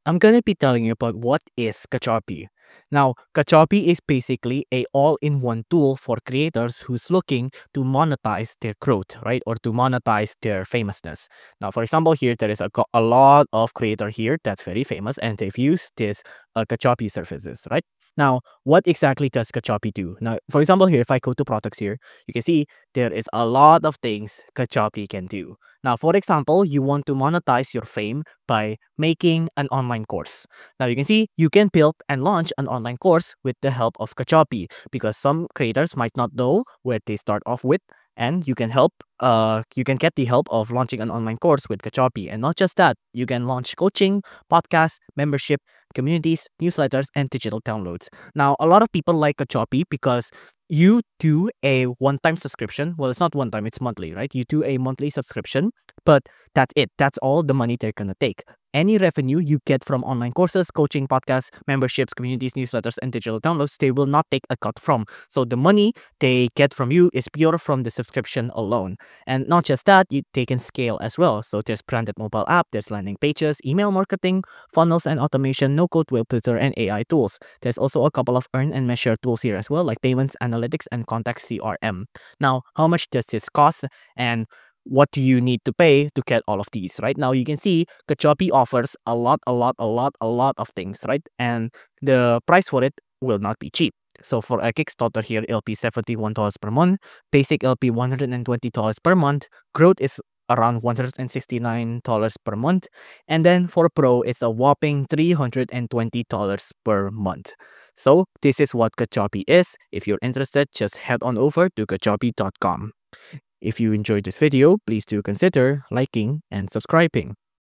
I'm gonna be telling you about what is Kajabi. Now, Kajabi is basically a all-in-one tool for creators who's looking to monetize their growth, right? Or to monetize their famousness. Now, for example, here there is a lot of creator here that's very famous and they've used this Kajabi services, right? Now, what exactly does Kajabi do? Now, for example, here, if I go to products here, you can see there is a lot of things Kajabi can do. Now, for example, you want to monetize your fame by making an online course. Now you can see you can build and launch an online course with the help of Kajabi because some creators might not know where they start off with, and you can get the help of launching an online course with Kajabi. And not just that, you can launch coaching, podcasts, membership, communities, newsletters, and digital downloads. Now a lot of people like Kajabi because you do a one-time subscription. Well, it's not one time, it's monthly, right? You do a monthly subscription, but that's it. That's all the money they're gonna take. Any revenue you get from online courses, coaching, podcasts, memberships, communities, newsletters, and digital downloads, they will not take a cut from. So the money they get from you is pure from the subscription alone. And not just that, they can scale as well. So there's branded mobile app, there's landing pages, email marketing, funnels and automation, no-code web builder, and AI tools. There's also a couple of earn and measure tools here as well, like payments, analytics, and contact CRM. Now, how much does this cost? And what do you need to pay to get all of these? Right now, you can see Kajabi offers a lot of things, right? And the price for it will not be cheap. So for a Kickstarter here, it'll be $71 per month. Basic, it'll be $120 per month. Growth is around $169 per month. And then for Pro, it's a whopping $320 per month. So this is what Kajabi is. If you're interested, just head on over to kajabi.com. If you enjoyed this video, please do consider liking and subscribing.